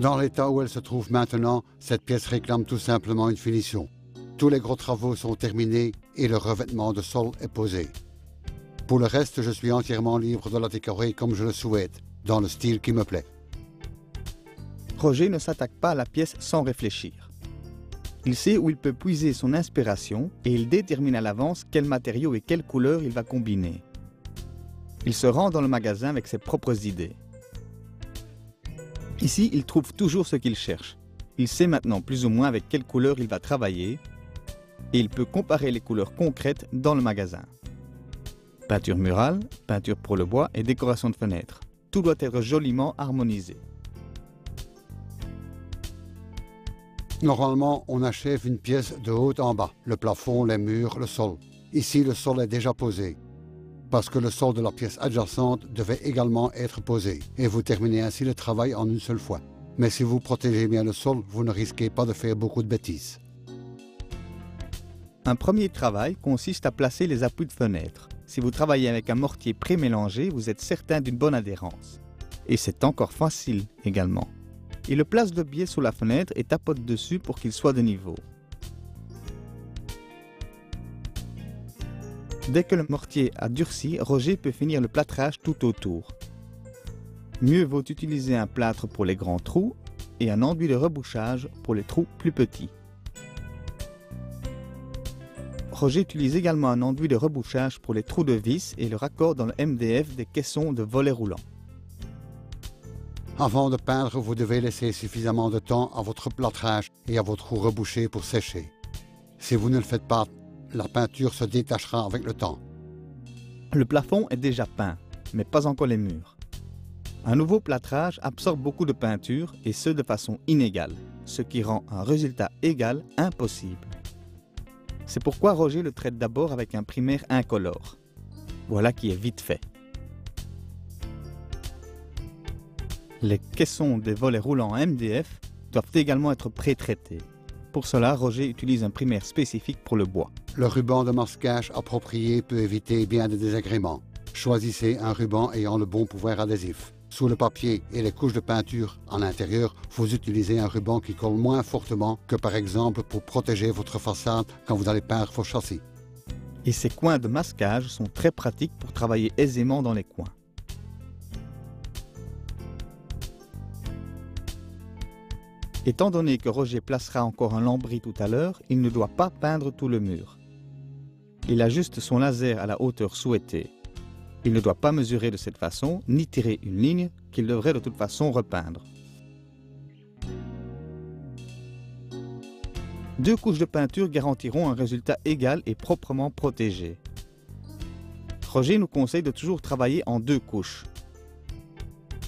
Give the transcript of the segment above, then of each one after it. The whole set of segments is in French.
Dans l'état où elle se trouve maintenant, cette pièce réclame tout simplement une finition. Tous les gros travaux sont terminés et le revêtement de sol est posé. Pour le reste, je suis entièrement libre de la décorer comme je le souhaite, dans le style qui me plaît. Roger ne s'attaque pas à la pièce sans réfléchir. Il sait où il peut puiser son inspiration et il détermine à l'avance quels matériaux et quelles couleurs il va combiner. Il se rend dans le magasin avec ses propres idées. Ici, il trouve toujours ce qu'il cherche. Il sait maintenant plus ou moins avec quelle couleur il va travailler et il peut comparer les couleurs concrètes dans le magasin. Peinture murale, peinture pour le bois et décoration de fenêtres. Tout doit être joliment harmonisé. Normalement, on achève une pièce de haut en bas, le plafond, les murs, le sol. Ici, le sol est déjà posé, parce que le sol de la pièce adjacente devait également être posé, et vous terminez ainsi le travail en une seule fois. Mais si vous protégez bien le sol, vous ne risquez pas de faire beaucoup de bêtises. Un premier travail consiste à placer les appuis de fenêtre. Si vous travaillez avec un mortier pré-mélangé, vous êtes certain d'une bonne adhérence. Et c'est encore facile également. Il le place de biais sous la fenêtre et tapote dessus pour qu'il soit de niveau. Dès que le mortier a durci, Roger peut finir le plâtrage tout autour. Mieux vaut utiliser un plâtre pour les grands trous et un enduit de rebouchage pour les trous plus petits. Roger utilise également un enduit de rebouchage pour les trous de vis et le raccord dans le MDF des caissons de volets roulants. Avant de peindre, vous devez laisser suffisamment de temps à votre plâtrage et à vos trous rebouchés pour sécher. Si vous ne le faites pas, la peinture se détachera avec le temps. Le plafond est déjà peint, mais pas encore les murs. Un nouveau plâtrage absorbe beaucoup de peinture et ce de façon inégale, ce qui rend un résultat égal impossible. C'est pourquoi Roger le traite d'abord avec un primaire incolore. Voilà qui est vite fait. Les caissons des volets roulants MDF doivent également être pré-traités. Pour cela, Roger utilise un primaire spécifique pour le bois. Le ruban de masquage approprié peut éviter bien des désagréments. Choisissez un ruban ayant le bon pouvoir adhésif. Sous le papier et les couches de peinture à l'intérieur, vous utilisez un ruban qui colle moins fortement que par exemple pour protéger votre façade quand vous allez peindre vos châssis. Et ces coins de masquage sont très pratiques pour travailler aisément dans les coins. Étant donné que Roger placera encore un lambris tout à l'heure, il ne doit pas peindre tout le mur. Il ajuste son laser à la hauteur souhaitée. Il ne doit pas mesurer de cette façon, ni tirer une ligne qu'il devrait de toute façon repeindre. 2 couches de peinture garantiront un résultat égal et proprement protégé. Roger nous conseille de toujours travailler en 2 couches.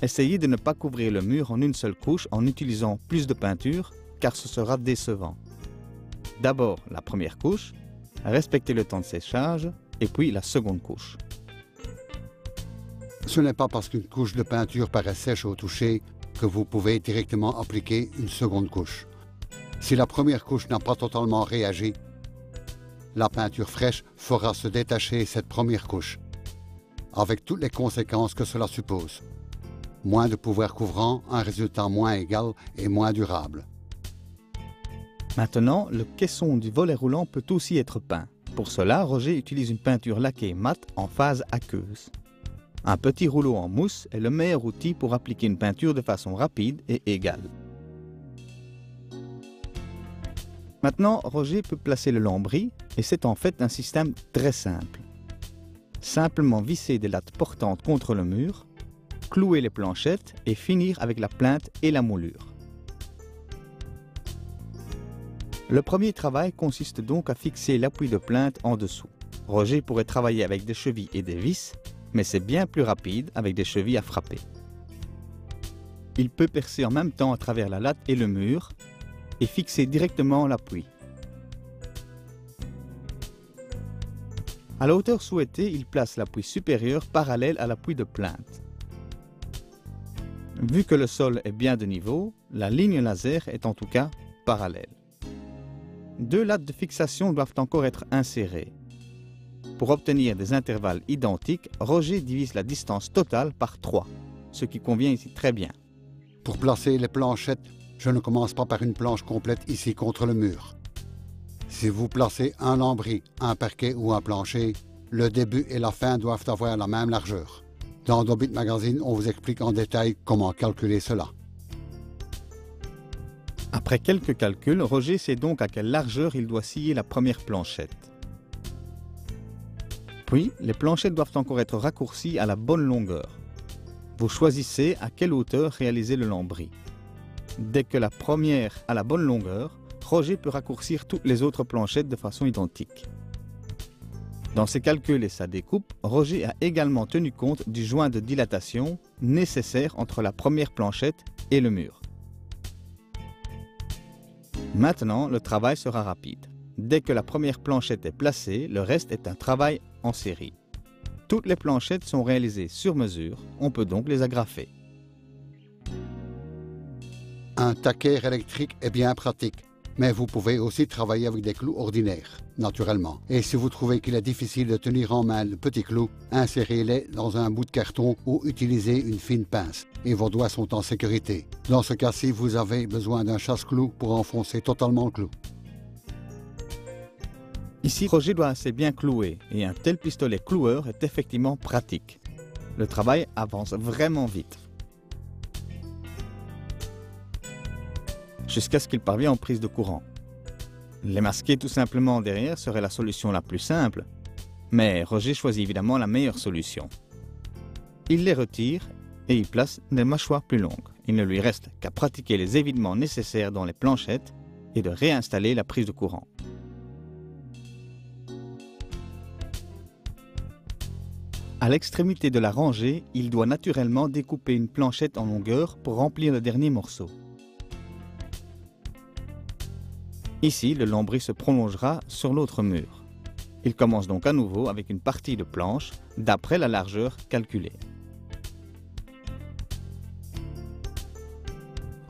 Essayez de ne pas couvrir le mur en une seule couche en utilisant plus de peinture, car ce sera décevant. D'abord la première couche, respectez le temps de séchage, et puis la seconde couche. Ce n'est pas parce qu'une couche de peinture paraît sèche au toucher que vous pouvez directement appliquer une seconde couche. Si la première couche n'a pas totalement réagi, la peinture fraîche fera se détacher cette première couche, avec toutes les conséquences que cela suppose. Moins de pouvoir couvrant, un résultat moins égal et moins durable. Maintenant, le caisson du volet roulant peut aussi être peint. Pour cela, Roger utilise une peinture laquée mate en phase aqueuse. Un petit rouleau en mousse est le meilleur outil pour appliquer une peinture de façon rapide et égale. Maintenant, Roger peut placer le lambris et c'est en fait un système très simple. Simplement visser des lattes portantes contre le mur, clouer les planchettes et finir avec la plinthe et la moulure. Le premier travail consiste donc à fixer l'appui de plinthe en dessous. Roger pourrait travailler avec des chevilles et des vis, mais c'est bien plus rapide avec des chevilles à frapper. Il peut percer en même temps à travers la latte et le mur et fixer directement l'appui. À la hauteur souhaitée, il place l'appui supérieur parallèle à l'appui de plinthe. Vu que le sol est bien de niveau, la ligne laser est en tout cas parallèle. 2 lattes de fixation doivent encore être insérées. Pour obtenir des intervalles identiques, Roger divise la distance totale par 3, ce qui convient ici très bien. Pour placer les planchettes, je ne commence pas par une planche complète ici contre le mur. Si vous placez un lambris, un parquet ou un plancher, le début et la fin doivent avoir la même largeur. Dans Dobit Magazine, on vous explique en détail comment calculer cela. Après quelques calculs, Roger sait donc à quelle largeur il doit scier la première planchette. Puis, les planchettes doivent encore être raccourcies à la bonne longueur. Vous choisissez à quelle hauteur réaliser le lambris. Dès que la première a la bonne longueur, Roger peut raccourcir toutes les autres planchettes de façon identique. Dans ses calculs et sa découpe, Roger a également tenu compte du joint de dilatation nécessaire entre la première planchette et le mur. Maintenant, le travail sera rapide. Dès que la première planchette est placée, le reste est un travail en série. Toutes les planchettes sont réalisées sur mesure, on peut donc les agrafer. Un taquet électrique est bien pratique, mais vous pouvez aussi travailler avec des clous ordinaires, naturellement. Et si vous trouvez qu'il est difficile de tenir en main le petit clou, insérez-les dans un bout de carton ou utilisez une fine pince, et vos doigts sont en sécurité. Dans ce cas-ci, vous avez besoin d'un chasse-clou pour enfoncer totalement le clou. Ici, Roger doit assez bien clouer, et un tel pistolet cloueur est effectivement pratique. Le travail avance vraiment vite. Jusqu'à ce qu'il parvienne en prise de courant. Les masquer tout simplement derrière serait la solution la plus simple, mais Roger choisit évidemment la meilleure solution. Il les retire et y place des mâchoires plus longues. Il ne lui reste qu'à pratiquer les évidements nécessaires dans les planchettes et de réinstaller la prise de courant. À l'extrémité de la rangée, il doit naturellement découper une planchette en longueur pour remplir le dernier morceau. Ici, le lambris se prolongera sur l'autre mur. Il commence donc à nouveau avec une partie de planche d'après la largeur calculée.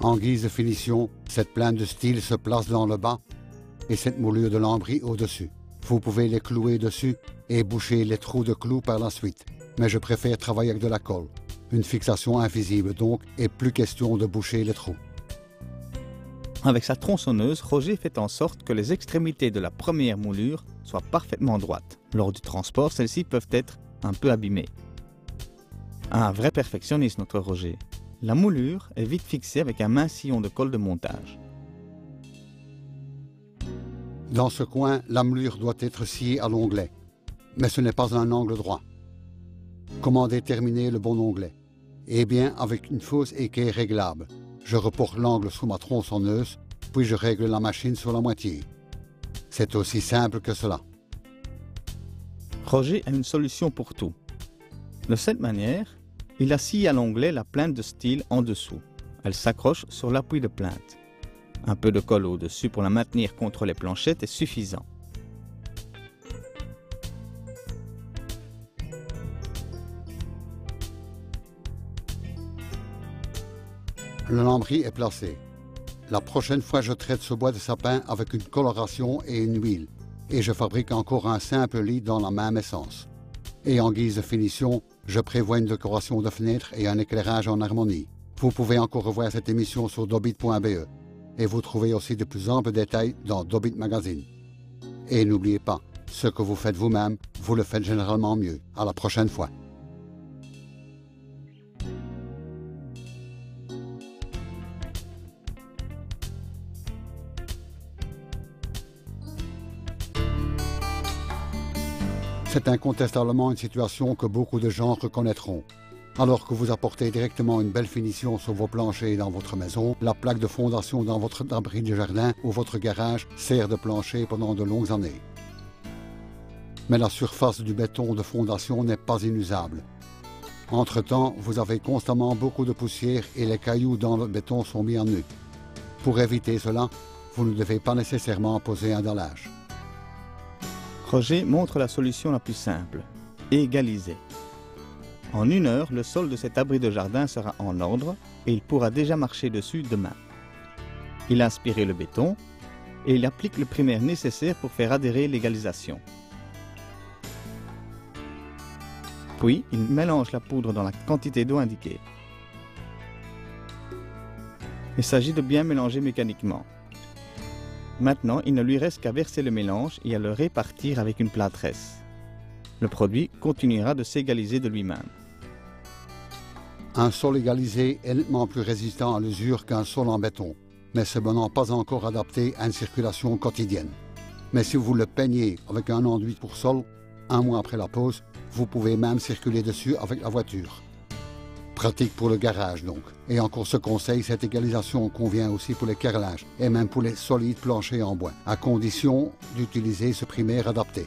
En guise de finition, cette plainte de style se place dans le bas et cette moulure de lambris au-dessus. Vous pouvez les clouer dessus et boucher les trous de clous par la suite. Mais je préfère travailler avec de la colle. Une fixation invisible donc, et plus question de boucher les trous. Avec sa tronçonneuse, Roger fait en sorte que les extrémités de la première moulure soient parfaitement droites. Lors du transport, celles-ci peuvent être un peu abîmées. Un vrai perfectionniste, notre Roger. La moulure est vite fixée avec un mince sillon de colle de montage. Dans ce coin, la moulure doit être sciée à l'onglet, mais ce n'est pas un angle droit. Comment déterminer le bon onglet? Eh bien, avec une fausse équerre réglable. Je reporte l'angle sous ma tronçonneuse, puis je règle la machine sur la moitié. C'est aussi simple que cela. Roger a une solution pour tout. De cette manière, il a scié à l'onglet la plainte de style en dessous. Elle s'accroche sur l'appui de plainte. Un peu de colle au-dessus pour la maintenir contre les planchettes est suffisant. Le lambris est placé. La prochaine fois, je traite ce bois de sapin avec une coloration et une huile. Et je fabrique encore un simple lit dans la même essence. Et en guise de finition, je prévois une décoration de fenêtres et un éclairage en harmonie. Vous pouvez encore revoir cette émission sur dobit.be. Et vous trouvez aussi de plus amples détails dans Dobit Magazine. Et n'oubliez pas, ce que vous faites vous-même, vous le faites généralement mieux. À la prochaine fois. C'est incontestablement une situation que beaucoup de gens reconnaîtront. Alors que vous apportez directement une belle finition sur vos planchers dans votre maison, la plaque de fondation dans votre abri de jardin ou votre garage sert de plancher pendant de longues années. Mais la surface du béton de fondation n'est pas inusable. Entre-temps, vous avez constamment beaucoup de poussière et les cailloux dans le béton sont mis en nu. Pour éviter cela, vous ne devez pas nécessairement poser un dallage. Roger montre la solution la plus simple, égaliser. En 1 heure, le sol de cet abri de jardin sera en ordre et il pourra déjà marcher dessus demain. Il a aspiré le béton et il applique le primaire nécessaire pour faire adhérer l'égalisation. Puis, il mélange la poudre dans la quantité d'eau indiquée. Il s'agit de bien mélanger mécaniquement. Maintenant, il ne lui reste qu'à verser le mélange et à le répartir avec une plâtresse. Le produit continuera de s'égaliser de lui-même. Un sol égalisé est nettement plus résistant à l'usure qu'un sol en béton, mais cependant pas encore adapté à une circulation quotidienne. Mais si vous le peignez avec un enduit pour sol, un mois après la pose, vous pouvez même circuler dessus avec la voiture. Pratique pour le garage donc. Et encore ce conseil, cette égalisation convient aussi pour les carrelages et même pour les solides planchers en bois, à condition d'utiliser ce primaire adapté.